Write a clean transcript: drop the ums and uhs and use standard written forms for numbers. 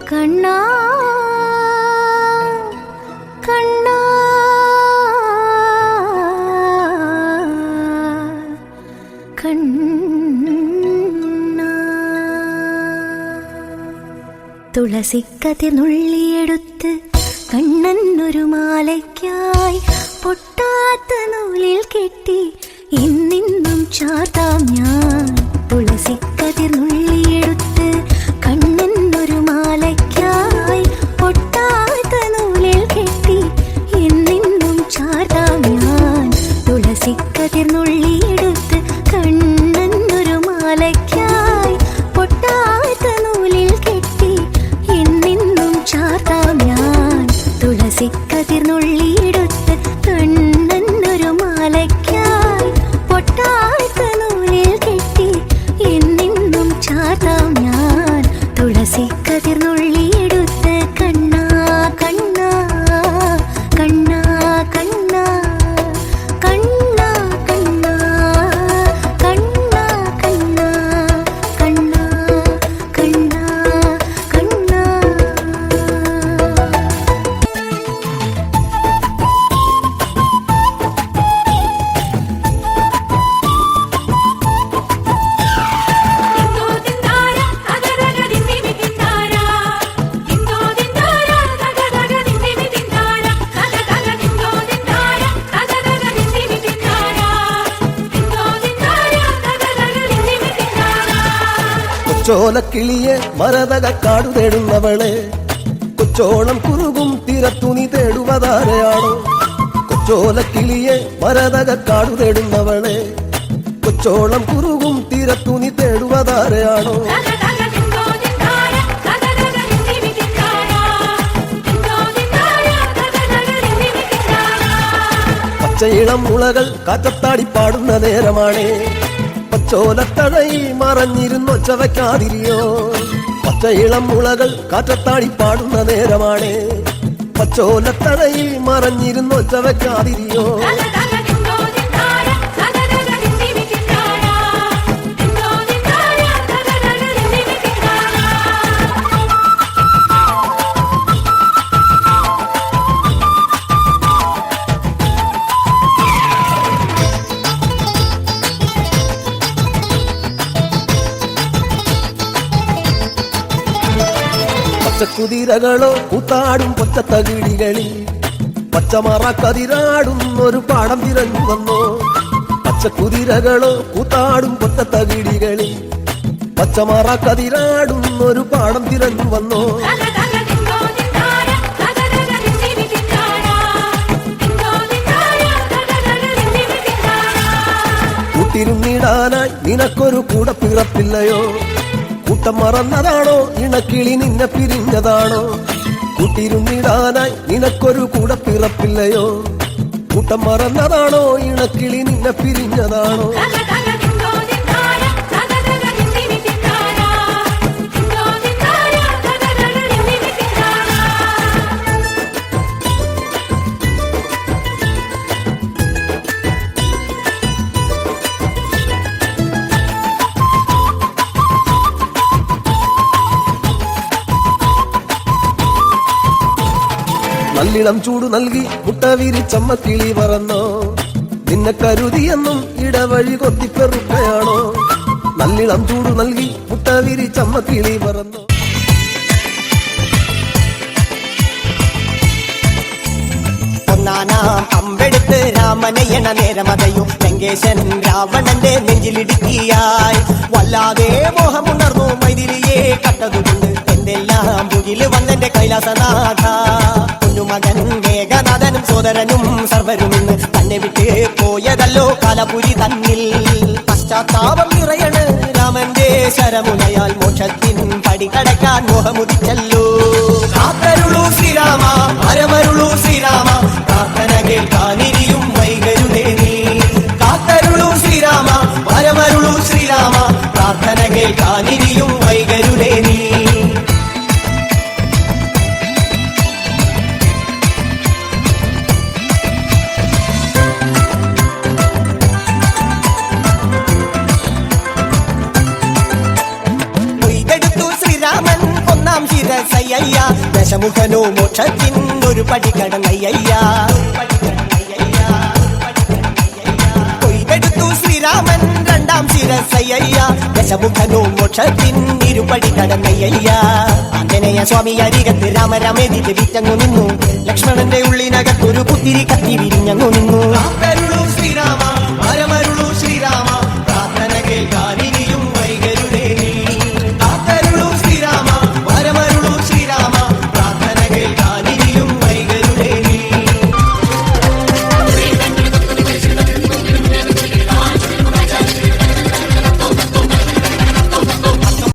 കണ്ണാ കണ്ണാ കണ്ണാ തുളസിക്കതിർ നുള്ളിയെടുത്ത് കണ്ണനൊരു മാലയ്ക്കായി പൊട്ടാത്ത നൂലിൽ കെട്ടി ഇന്നിന്നും ചാർത്താം ഞാൻ. തുളസിക്കതിർ നുള്ളിയെടുത്ത് കണ്ണനൊരു മാലയ്ക്കായി പൊട്ടാത്ത നൂലിൽ കെട്ടി ഇന്നിന്നും ചാർത്താം ഞാൻ. തുളസിക്കതിർ നുള്ളിയെടുത്ത് കണ്ണനൊരു മാലയ്ക്കായി പൊട്ടാത്ത നൂലിൽ കെട്ടി ഇന്നിന്നും ചാർത്താം ഞാൻ. തുളസിക്കതിർ നുള്ളിയെടുത്ത് കണ്ണനൊരു മാലയ്ക്കായി പൊട്ടാത്ത നൂലിൽ കെട്ടി എന്നെന്നും ചാർത്താം ഞാൻ. തുളസിക്കതിർ നുള്ളിയെടുത്ത് കണ്ണാ കണ്ണാ കണ്ണാ കണ്ണാ കണ്ണാ കണ്ണാ കണ്ണാ കണ്ണാ കണ്ണാ കണ്ണാ കണ്ണാ. കൊച്ചോലക്കിളിയെ മരതക കാടു തേടുന്നവളെ, കൊച്ചോളം കുറുകും തിരത്തുണി തേടുവതാരെയാണോ? കൊച്ചോലക്കിളിയെ മരതക കാടു തേടുന്നവളെ, കൊച്ചോളം കുറുകും തിരത്തുണി തേടുവതാരെയാണോ? പച്ചയിളം മുളകൾ കാറ്റത്താടി പാടുന്ന നേരമാണേ, പച്ചോലത്തഴയിൽ മറഞ്ഞിരുന്നൊച്ച വയ്ക്കാതിരിയോ? പച്ചയിളം മുളകൾ കാറ്റത്താടി പാടുന്ന നേരമാണേ, പച്ചോലത്തഴയിൽ മറഞ്ഞിരുന്നൊച്ച വയ്ക്കാതിരിയോ? പച്ചക്കുതിരകളോ കൂത്താടും പൊച്ചത്തകിടികളിൽ പച്ചമറക്കതിരാടുന്നൊരു പാടം തിരഞ്ഞു വന്നോ? പച്ചക്കുതിരകളോ കൂത്താടും പൊച്ചത്തകിടികളിൽ പച്ചമറക്കതിരാടുന്നൊരു പാടം തിരഞ്ഞു വന്നോ? കൂട്ടിരുന്നിടാനായി നിനക്കൊരു കൂടെ പിറപ്പില്ലയോ? കൂട്ടം മറന്നതാണോ ഇണക്കിളി നിന്നെ പിരിഞ്ഞതാണോ? കൂട്ടിരുന്നിടാനായി നിനക്കൊരു കൂടെ പിറപ്പില്ലയോ? കൂട്ടം മറന്നതാണോ ഇണക്കിളി നിന്നെ പിരിഞ്ഞതാണോ? നല്ലിളം ചൂട് നൽകി മുട്ട വിരിച്ചമ്മ കിളി പറന്നോ? നിന്നെ കരുതിയെന്നും ഇടവഴി കൊത്തിപ്പെറുക്കയാണോ? നല്ലിളം ചൂട് നൽകി മുട്ട വിരിച്ചമ്മ കിളി പറന്നോ? ഒന്നാനാം അമ്പെടുത്ത് രാമനയണ നേരമതയും ലങ്കേശൻ രാവണന്റെ നെഞ്ചിലിടുക്കിയായി വല്ലാതെ മോഹമുണർന്നു മൈതിരിയെ കട്ടതുകൊണ്ട് എന്തെല്ലാം മുകില് വന്നെന്റെ കൈലാസനാഥ. കുഞ്ഞുമകൻ മേഘനാഥനും സോദരനും സർവരും ഇന്ന് തന്നെ വിട്ട് പോയതല്ലോ കാലപുരി തന്നിൽ. പശ്ചാത്താപം നിറയണ് രാമന്റെ ശരമുനയാൽ മോക്ഷത്തിൻ പടി കടക്കാൻ മോഹമുദിച്ചല്ലോ. കാത്തരുളൂ ശ്രീരാമ പരമരുളൂ ശ്രീരാമ, പ്രാർത്ഥന കേൾക്കാനിരിയും വൈകരുതേ നീ. കാത്തരുളൂ ശ്രീരാമ പരമരുളൂ ശ്രീരാമ, പ്രാർത്ഥന കേൾക്കാനിരിയും വൈകരുതേ നീ. ശിരസയ്യ ദശമുഖനോ മോക്ഷത്തിൻ ഒരു പടി കടന്നയ്യ കൊയ്തെടുത്തു ശ്രീരാമൻ രണ്ടാം ശിരസയ്യ ദശമുഖനോ മോക്ഷത്തിൻ ഇരുപടി കടന്നയ്യ ആഞ്ജനേയ സ്വാമി അരികത്ത് രാമരാമേതിക്ക് വിറ്റങ്ങു നിന്നു ലക്ഷ്മണന്റെ ഉള്ളിനകത്തൊരു പുത്തിരി കത്തി വിരിഞ്ഞങ്ങു നിന്നു